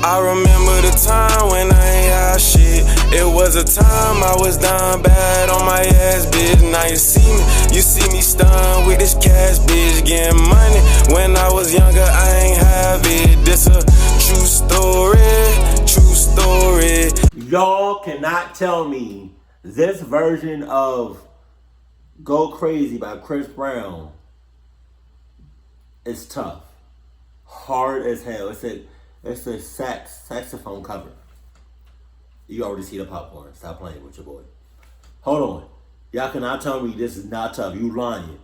I remember the time when I ain't had shit. It was a time I was down bad on my ass, bitch. Now you see me stunned with this cash, bitch. Getting money. When I was younger, I ain't have it. This a true story, true story. Y'all cannot tell me this version of Go Crazy by Chris Brown is tough. Hard as hell. It's a saxophone cover. You already see the popcorn. Stop playing with your boy. Hold on. Y'all cannot tell me this is not tough. You lying.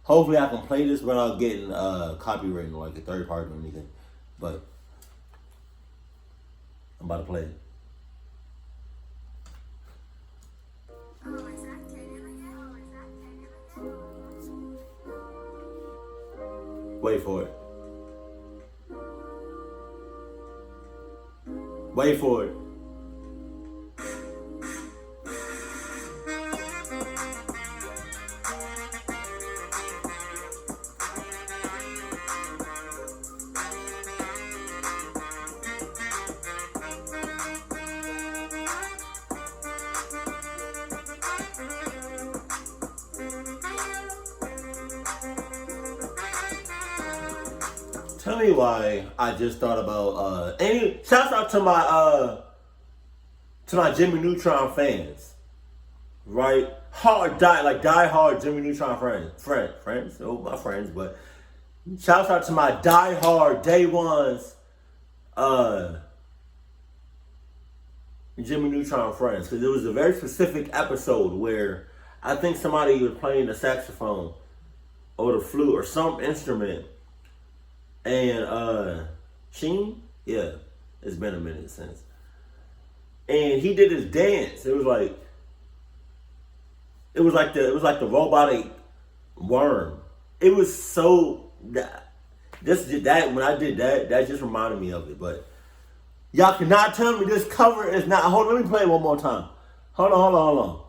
Hopefully I can play this without getting copyrighted or like a third party or anything. But I'm about to play it. Wait for it. Wait for it. Tell me why I just thought about shouts out to my Jimmy Neutron fans. Right? Die hard Jimmy Neutron friends. Oh, my friends, but shouts out to my die hard day ones Jimmy Neutron friends. Because it was a very specific episode where I think somebody was playing the saxophone or the flute or some instrument. And Sheen, yeah, it's been a minute since. And he did his dance. It was like the robotic worm. It was so when I did that just reminded me of it. But y'all cannot tell me this cover is not. Hold on, let me play it one more time. Hold on.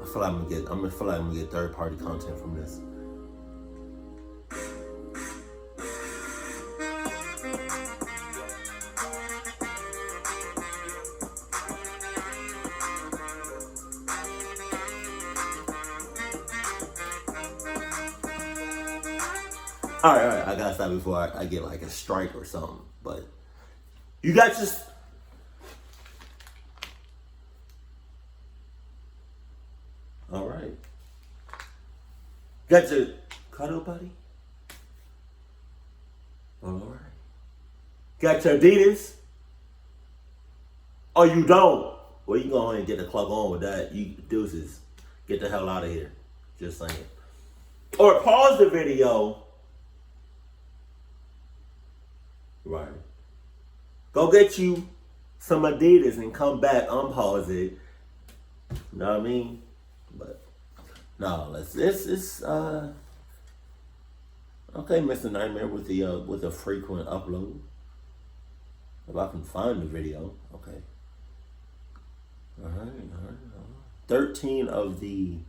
I feel like I'm gonna get third party content from this. All right, I gotta stop before I get like a strike or something. But you got just. All right. Got your cuddle buddy? All right. Got your Adidas? Oh, you don't? Well, you can go ahead and get the clock on with that. You deuces. Get the hell out of here. Just saying. Or pause the video. Right. Go get you some Adidas and come back, unpause it. You know what I mean? But no, it's okay, Mr. Nightmare with the frequent upload. If I can find the video, okay. All right. 13 of the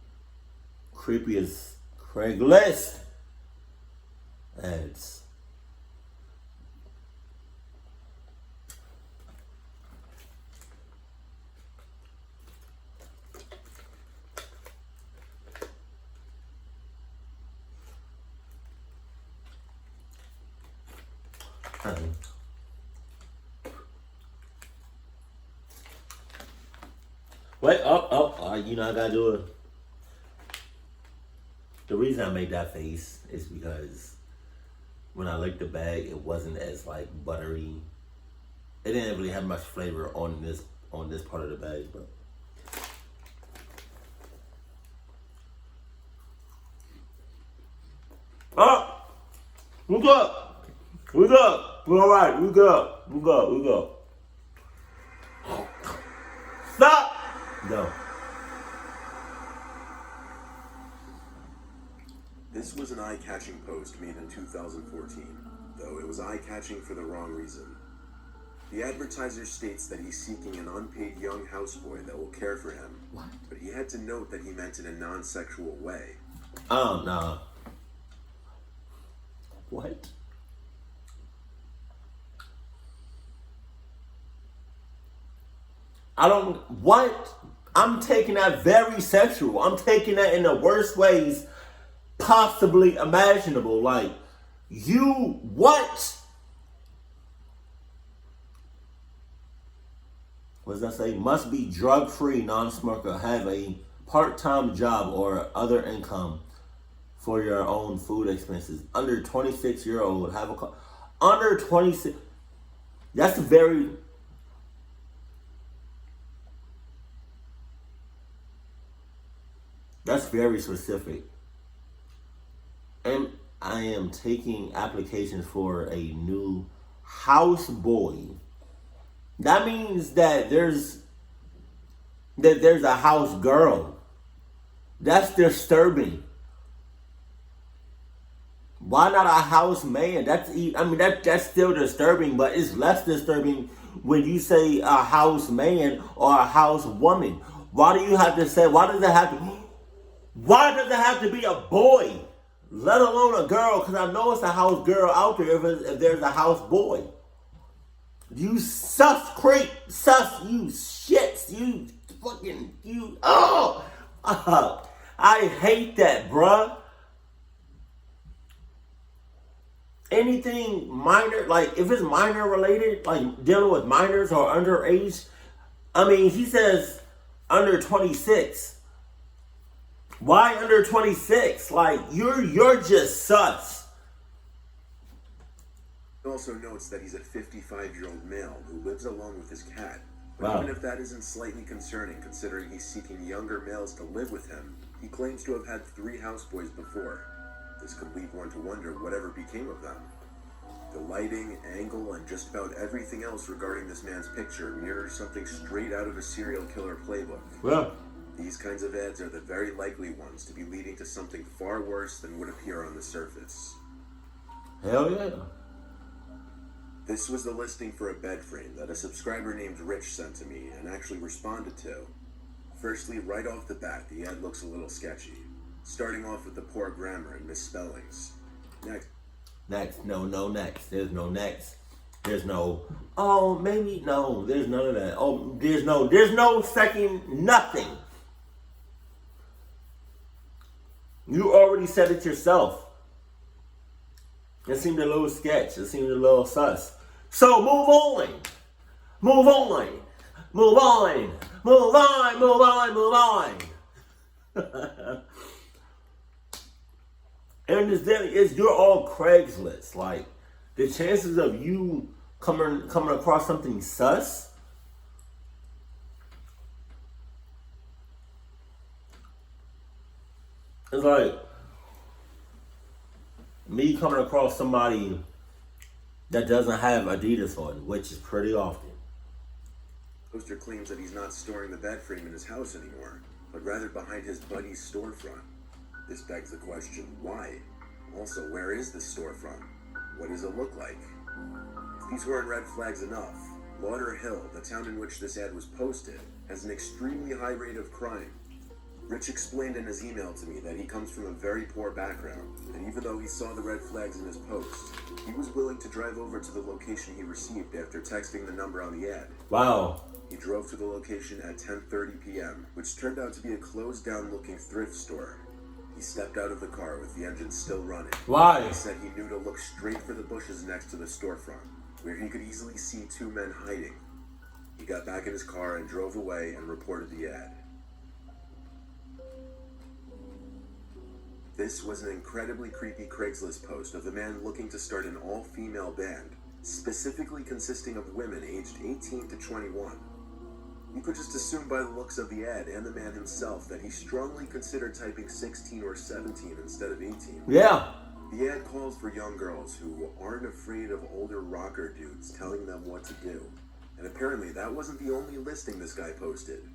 creepiest Craigslist ads. Wait, I gotta do it. The reason I made that face is because when I licked the bag, it wasn't as like buttery. It didn't really have much flavor on this part of the bag, but. We good. We're all right. We good. Stop. No. This was an eye-catching post made in 2014, though it was eye-catching for the wrong reason. The advertiser states that he's seeking an unpaid young houseboy that will care for him. What? But he had to note that he meant in a non-sexual way. Oh, no. What? What? I'm taking that very sexual. I'm taking that in the worst ways possibly imaginable. Like, you, what? What does that say? Must be drug-free, non-smoker, have a part-time job or other income for your own food expenses. Under 26-year-old, have a car. Under 26, that's very... That's very specific. And I am taking applications for a new house boy. That means that there's a house girl. That's disturbing. Why not a house man? That's still disturbing, but it's less disturbing when you say a house man or a house woman. Why do you have to say? Why does it have to be a boy, let alone a girl? Because I know it's a house girl out there if there's a house boy. You sus creep, you shits, you fucking, I hate that, bruh. Anything minor, like if it's minor related, like dealing with minors or underage, he says under 26. Why under 26? Like, you're just sus. He also notes that he's a 55-year-old male who lives alone with his cat. But Wow. even if that isn't slightly concerning, considering he's seeking younger males to live with him, he claims to have had 3 houseboys before. This could lead one to wonder whatever became of them. The lighting, angle, and just about everything else regarding this man's picture mirrors something straight out of a serial killer playbook. Well, These kinds of ads are the very likely ones to be leading to something far worse than would appear on the surface. hell yeah. This was the listing for a bed frame that a subscriber named Rich sent to me and actually responded to. Firstly, right off the bat, the ad looks a little sketchy, starting off with the poor grammar and misspellings. Next. No next. There's no next. There's no, oh, maybe, no, there's none of that. Oh, there's no second, nothing. You already said it yourself. It seemed a little sketch. It seemed a little sus. So move on. Move on. Move on. Move on. Move on. Move on. And you're all Craigslist. Like, the chances of you coming across something sus, it's like me coming across somebody that doesn't have Adidas on, which is pretty often. Poster claims that he's not storing the bed frame in his house anymore, but rather behind his buddy's storefront. This begs the question, why? Also, where is this storefront? What does it look like? If these weren't red flags enough, Lauderhill, the town in which this ad was posted, has an extremely high rate of crime. Rich explained in his email to me that he comes from a very poor background, and even though he saw the red flags in his post, he was willing to drive over to the location he received after texting the number on the ad. Wow. He drove to the location at 10:30 p.m., which turned out to be a closed-down looking thrift store. He stepped out of the car with the engine still running. Why? He said he knew to look straight for the bushes next to the storefront, where he could easily see 2 men hiding. He got back in his car and drove away and reported the ad. This was an incredibly creepy Craigslist post of the man looking to start an all-female band, specifically consisting of women aged 18 to 21. You could just assume by the looks of the ad and the man himself that he strongly considered typing 16 or 17 instead of 18. Yeah. The ad calls for young girls who aren't afraid of older rocker dudes telling them what to do. And apparently that wasn't the only listing this guy posted.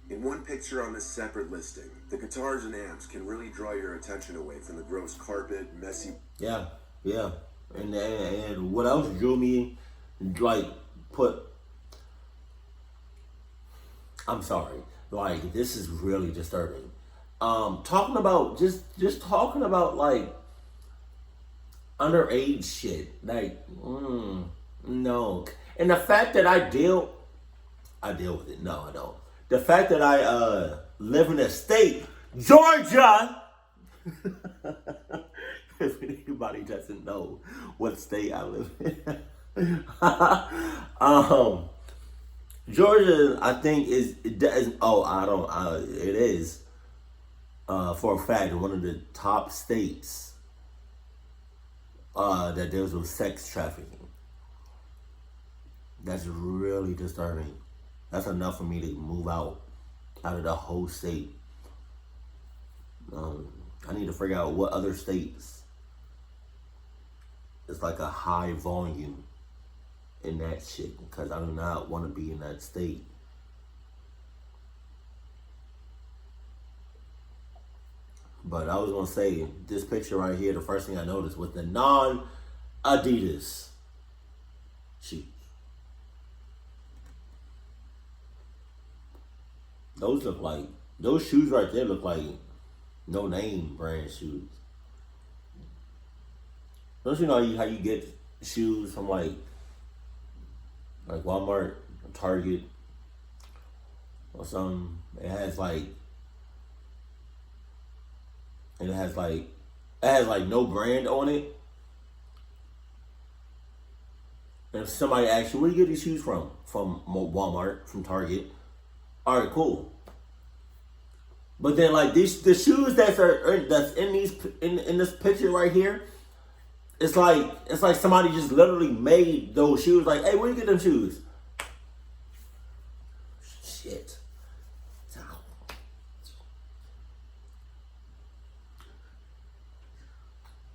In one picture on this separate listing, the guitars and amps can really draw your attention away from the gross carpet, messy... Yeah. And what else drew me, I'm sorry. Like, this is really disturbing. Talking about, just talking about, like, underage shit. Like, no. And the fact that I deal with it. No, I don't. The fact that I live in a state, Georgia. If anybody doesn't know what state I live in, Georgia, I think it is for a fact one of the top states that deals with sex trafficking. That's really disturbing. That's enough for me to move out of the whole state. I need to figure out what other states it's like a high volume in that shit, because I do not want to be in that state. But I was gonna say, this picture right here, the first thing I noticed was the non-Adidas shoes. Those shoes right there look like no name brand shoes. Don't you know how you get shoes from like Walmart, or Target, or something? It has no brand on it. And if somebody asks you, where do you get these shoes from? From Walmart, from Target. All right, cool. But then like the shoes that's in this picture right here, it's like somebody just literally made those shoes. Like, hey, where you get them shoes? Shit.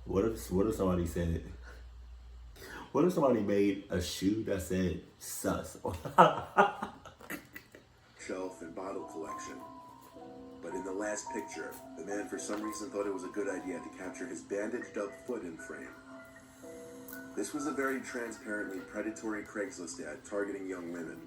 What if somebody said? What if somebody made a shoe that said sus? Shelf and bottle collection. But in the last picture, the man for some reason thought it was a good idea to capture his bandaged up foot in frame. This was a very transparently predatory Craigslist ad targeting young women.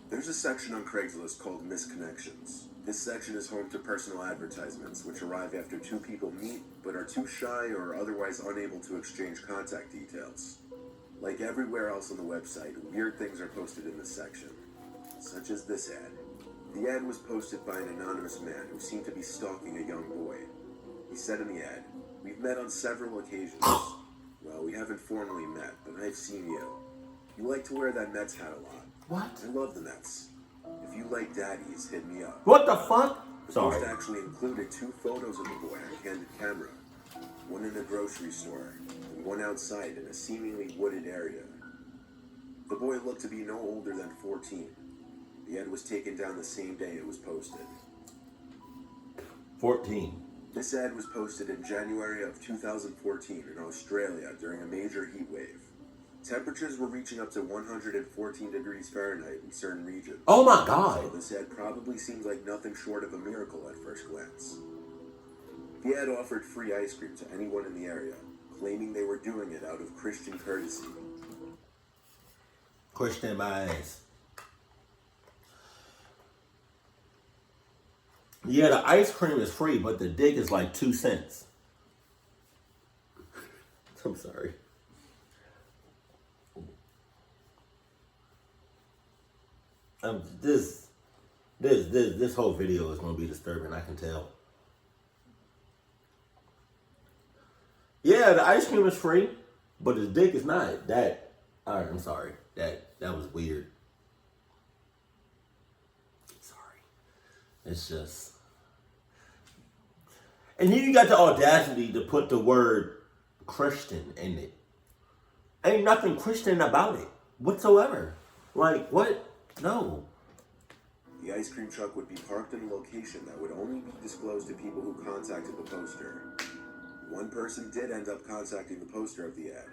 There's a section on Craigslist called Misconnections. This section is home to personal advertisements, which arrive after two people meet but are too shy or otherwise unable to exchange contact details. Like everywhere else on the website, weird things are posted in this section, such as this ad. The ad was posted by an anonymous man who seemed to be stalking a young boy. He said in the ad, "We've met on several occasions. Well, we haven't formally met, but I've seen you. You like to wear that Mets hat a lot. What? I love the Mets. If you like daddies, hit me up." What the fuck? The Sorry. post actually included two photos of the boy on a candid camera. One in a grocery store, and one outside in a seemingly wooded area. The boy looked to be no older than 14. The ad was taken down the same day it was posted. 14. This ad was posted in January of 2014 in Australia during a major heat wave. Temperatures were reaching up to 114 degrees Fahrenheit in certain regions. Oh my God. So this ad probably seems like nothing short of a miracle at first glance. The ad offered free ice cream to anyone in the area, claiming they were doing it out of Christian courtesy. Christian my ass. Yeah, the ice cream is free, but the dick is like 2 cents. I'm sorry. This whole video is going to be disturbing, I can tell. Yeah, the ice cream is free, but the dick is not. Alright, I'm sorry. That was weird. Sorry. It's just... And then you got the audacity to put the word Christian in it. Ain't nothing Christian about it whatsoever. Like, what? No. The ice cream truck would be parked in a location that would only be disclosed to people who contacted the poster. One person did end up contacting the poster of the ad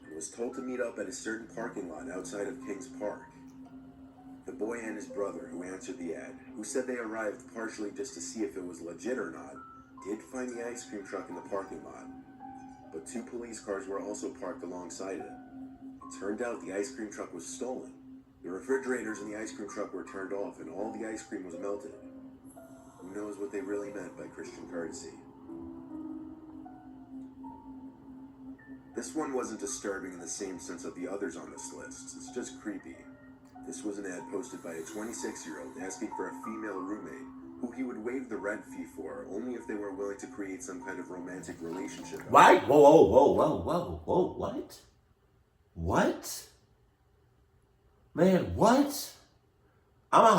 and was told to meet up at a certain parking lot outside of Kings Park. The boy and his brother, who answered the ad, who said they arrived partially just to see if it was legit or not, did find the ice cream truck in the parking lot. But 2 police cars were also parked alongside it. It turned out the ice cream truck was stolen. The refrigerators in the ice cream truck were turned off and all the ice cream was melted. Who knows what they really meant by Christian courtesy? This one wasn't disturbing in the same sense of the others on this list. It's just creepy. This was an ad posted by a 26-year-old asking for a female roommate who he would waive the rent fee for only if they were willing to create some kind of romantic relationship. Right? Whoa, what? What? Man, what? I'm gonna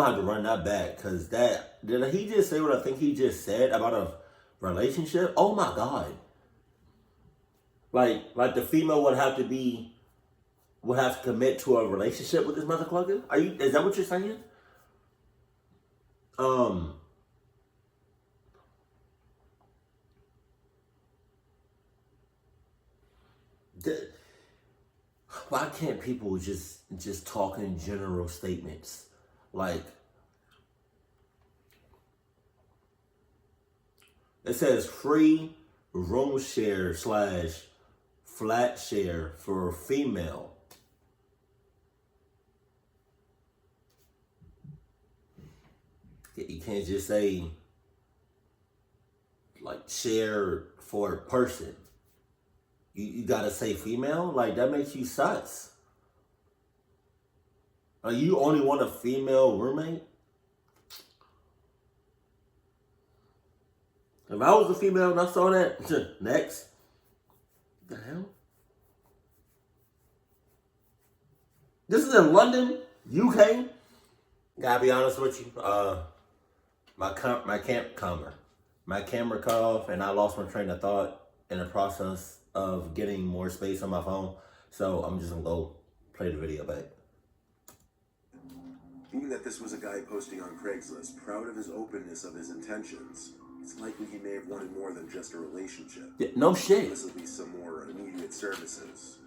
have to run that back, because did he just say what I think he just said about a relationship? Oh my God. Like the female would have to commit to a relationship with this motherfucker? Is that what you're saying? Why can't people just talk in general statements? Like, it says free room share / flat share for female. You can't just say, like, share for a person. You gotta say female? Like, that makes you sus. Like, you only want a female roommate? If I was a female and I saw that, next. What the hell? This is in London, UK. Gotta be honest with you. My camera cut off, and I lost my train of thought in the process of getting more space on my phone. So I'm just gonna go play the video back. Being that this was a guy posting on Craigslist, proud of his openness of his intentions, it's likely he may have wanted more than just a relationship. Yeah, no shit. This will be some more immediate services.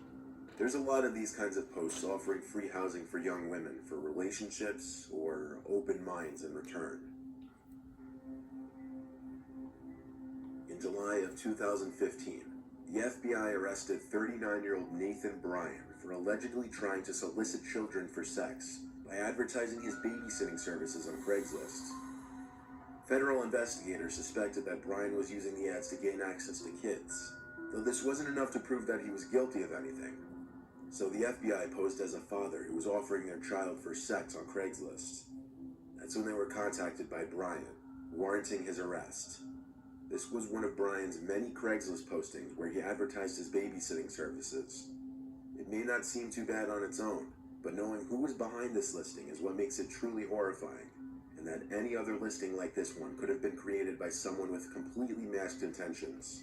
There's a lot of these kinds of posts offering free housing for young women for relationships or open minds in return. In July of 2015, the FBI arrested 39-year-old Nathan Bryan for allegedly trying to solicit children for sex by advertising his babysitting services on Craigslist. Federal investigators suspected that Bryan was using the ads to gain access to kids, though this wasn't enough to prove that he was guilty of anything. So the FBI posed as a father who was offering their child for sex on Craigslist. That's when they were contacted by Bryan, warranting his arrest. This was one of Bryan's many Craigslist postings where he advertised his babysitting services. It may not seem too bad on its own, but knowing who was behind this listing is what makes it truly horrifying, and that any other listing like this one could have been created by someone with completely masked intentions.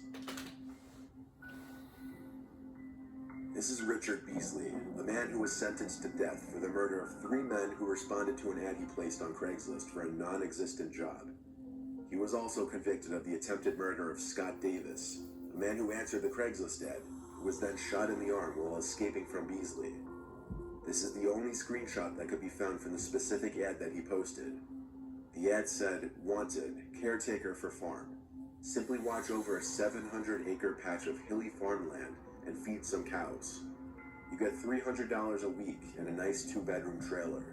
This is Richard Beasley, the man who was sentenced to death for the murder of 3 men who responded to an ad he placed on Craigslist for a non-existent job. He was also convicted of the attempted murder of Scott Davis, a man who answered the Craigslist ad, who was then shot in the arm while escaping from Beasley. This is the only screenshot that could be found from the specific ad that he posted. The ad said, "Wanted, caretaker for farm. Simply watch over a 700-acre patch of hilly farmland and feed some cows. You get $300 a week and a nice 2-bedroom trailer.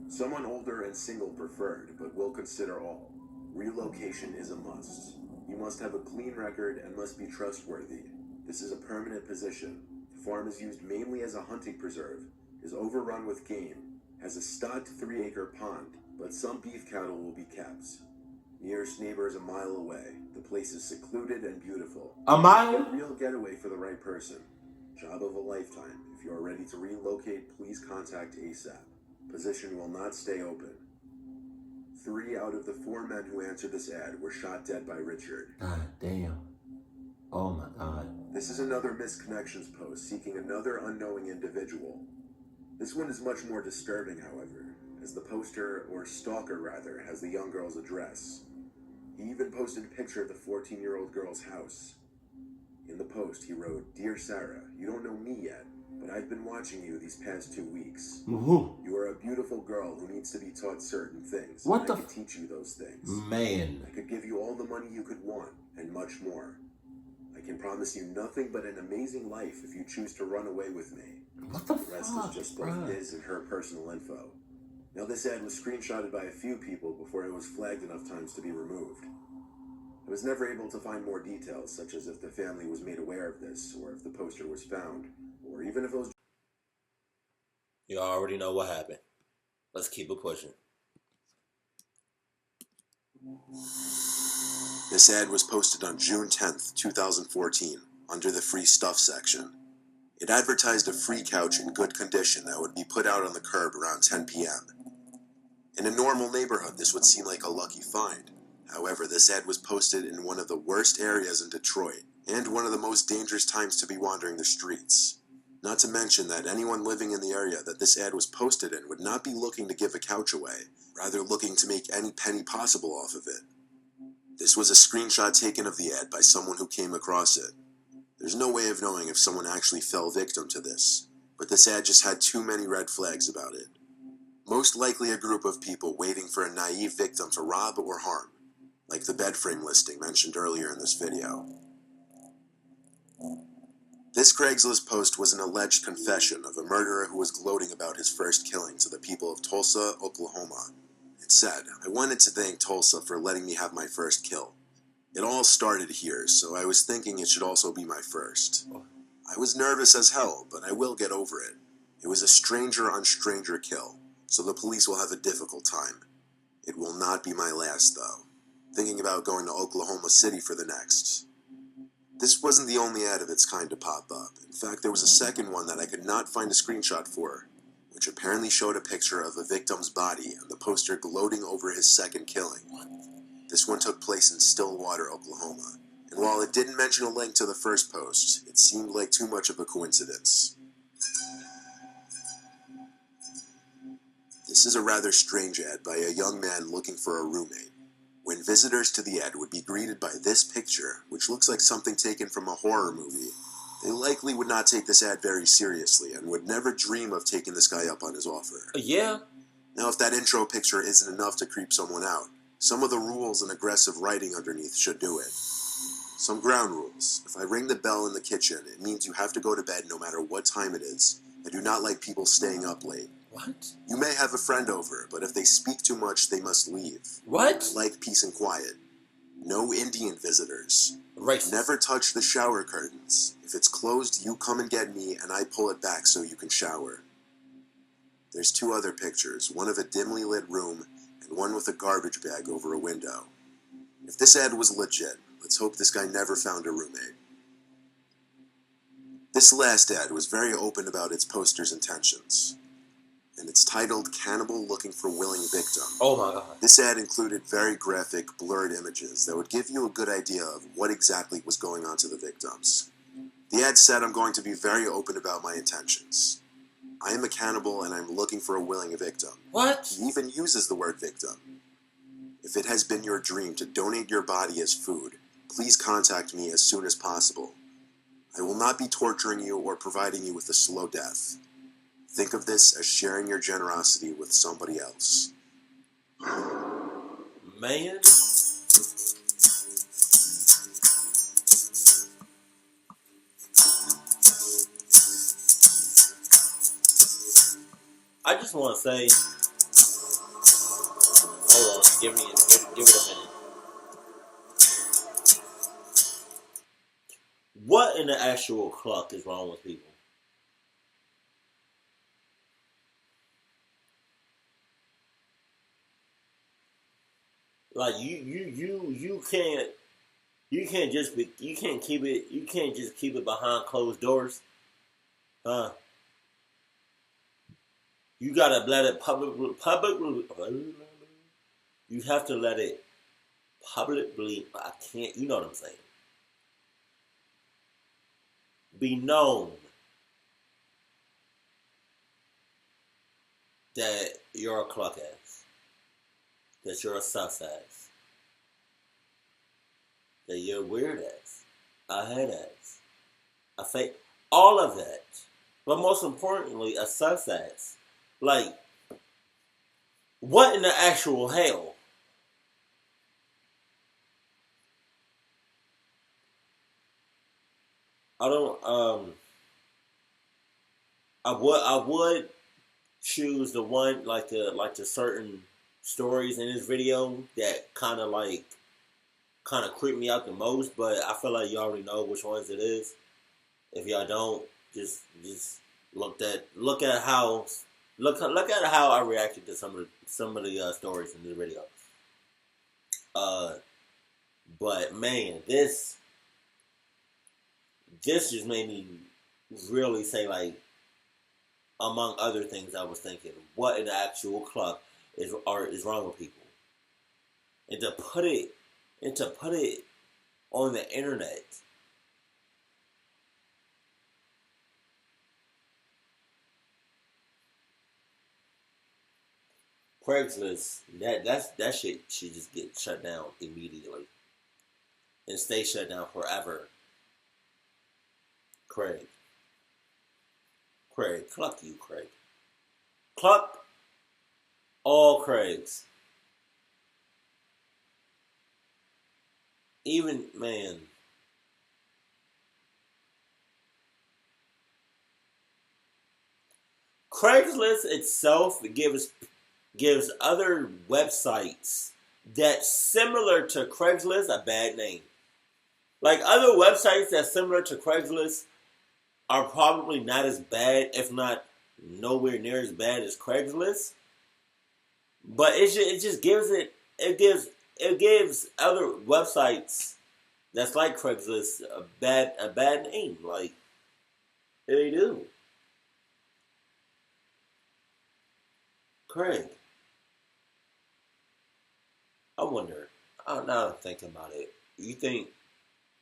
Someone older and single preferred, but we'll consider all. Relocation is a must. You must have a clean record and must be trustworthy. This is a permanent position. The farm is used mainly as a hunting preserve, is overrun with game, has a stocked 3-acre pond, but some beef cattle will be kept. Nearest neighbor is a mile away. The place is secluded and beautiful. A mile? A real getaway for the right person. Job of a lifetime. If you are ready to relocate, please contact ASAP. Position will not stay open." 3 out of the 4 men who answered this ad were shot dead by Richard. God damn. Oh my God. This is another misconnections post seeking another unknowing individual. This one is much more disturbing, however, as the poster, or stalker rather, has the young girl's address. He even posted a picture of the 14-year-old girl's house. In the post, he wrote, "Dear Sarah, you don't know me yet, but I've been watching you these past 2 weeks. You are a beautiful girl who needs to be taught certain things. What the I could teach you those things. Man. I could give you all the money you could want, and much more. I can promise you nothing but an amazing life if you choose to run away with me. What the The rest fuck, is just bro? both his and her personal info." Now, this ad was screenshotted by a few people before it was flagged enough times to be removed. I was never able to find more details, such as if the family was made aware of this, or if the poster was found, or even if it was... You already know what happened. Let's keep it pushing. This ad was posted on June 10th, 2014, under the free stuff section. It advertised a free couch in good condition that would be put out on the curb around 10 p.m. In a normal neighborhood, this would seem like a lucky find. However, this ad was posted in one of the worst areas in Detroit, and one of the most dangerous times to be wandering the streets. Not to mention that anyone living in the area that this ad was posted in would not be looking to give a couch away, rather looking to make any penny possible off of it. This was a screenshot taken of the ad by someone who came across it. There's no way of knowing if someone actually fell victim to this, but this ad just had too many red flags about it. Most likely a group of people waiting for a naive victim to rob or harm, like the bed frame listing mentioned earlier in this video. This Craigslist post was an alleged confession of a murderer who was gloating about his first killing to the people of Tulsa, Oklahoma. It said, "I wanted to thank Tulsa for letting me have my first kill. It all started here, so I was thinking it should also be my first. I was nervous as hell, but I will get over it. It was a stranger on stranger kill, so the police will have a difficult time. It will not be my last, though. Thinking about going to Oklahoma City for the next." This wasn't the only ad of its kind to pop up. In fact, there was a second one that I could not find a screenshot for, which apparently showed a picture of a victim's body and the poster gloating over his second killing. This one took place in Stillwater, Oklahoma, and while it didn't mention a link to the first post, it seemed like too much of a coincidence. This is a rather strange ad by a young man looking for a roommate. When visitors to the ad would be greeted by this picture, which looks like something taken from a horror movie, they likely would not take this ad very seriously and would never dream of taking this guy up on his offer. Yeah. Now, if that intro picture isn't enough to creep someone out, some of the rules and aggressive writing underneath should do it. Some ground rules. If I ring the bell in the kitchen, it means you have to go to bed no matter what time it is. I do not like people staying up late. What? You may have a friend over, but if they speak too much, they must leave. What? I like peace and quiet. No Indian visitors. Racist. Never touch the shower curtains. If it's closed, you come and get me, and I pull it back so you can shower. There's two other pictures, one of a dimly lit room, and one with a garbage bag over a window. If this ad was legit, let's hope this guy never found a roommate. This last ad was very open about its poster's intentions, and it's titled "Cannibal Looking for Willing Victim." Oh my god. This ad included very graphic, blurred images that would give you a good idea of what exactly was going on to the victims. The ad said, "I'm going to be very open about my intentions. I am a cannibal and I'm looking for a willing victim." What? He even uses the word victim. "If it has been your dream to donate your body as food, please contact me as soon as possible. I will not be torturing you or providing you with a slow death. Think of this as sharing your generosity with somebody else." Man. I just want to say, hold on, give it a minute. What in the actual cluck is wrong with people? Like you can't just keep it behind closed doors, huh? You gotta let it you have to let it publicly. I can't. You know what I'm saying? Be known that you're a cluck ass, that you're a sus ass, that you're a weird ass, a head ass, a fake, all of that. But most importantly, a sus ass. Like, what in the actual hell? I don't. I would choose the one like the certain stories in this video that kind of like kind of creep me out the most, but I feel like you already know which ones it is. If y'all don't, just look at how I reacted to some of the stories in the video. But man, this just made me really say, like, among other things, I was thinking, what in the actual cluck is wrong with people, and to put it on the internet. Craigslist, that shit should just get shut down immediately and stay shut down forever. Craig, cluck you, Craig. Cluck all Craigs. Even, man, Craigslist itself gives other websites that's similar to Craigslist a bad name. Like, other websites that's similar to Craigslist are probably not as bad, if not nowhere near as bad as Craigslist. But it just gives other websites that's like Craigslist a bad name. Like, they do. Craig, I wonder. Now I'm thinking about it. You think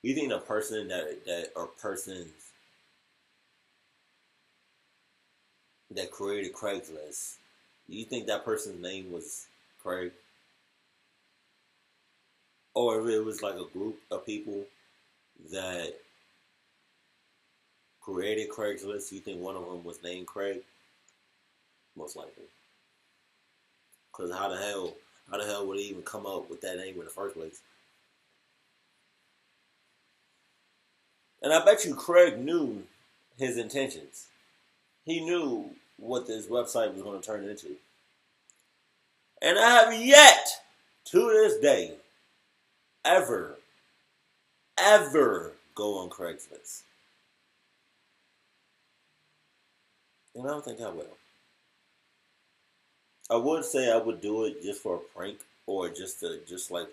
a person that or persons that created Craigslist, do you think that person's name was Craig? Or if it was like a group of people that created Craigslist, you think one of them was named Craig? Most likely. Because how the hell would he even come up with that name in the first place? And I bet you Craig knew his intentions. He knew what this website was going to turn into. And I have yet, to this day, ever go on Craigslist. And I don't think I will. I would say I would do it just for a prank or just like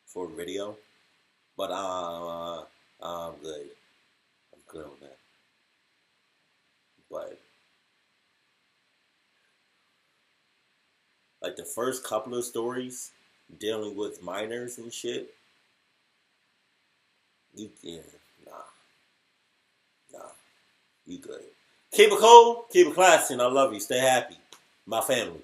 for a video, but I'm good. I'm good on that. But like the first couple of stories dealing with minors and shit, nah, you good. Keep it cool, keep it classy, and I love you. Stay happy, my family.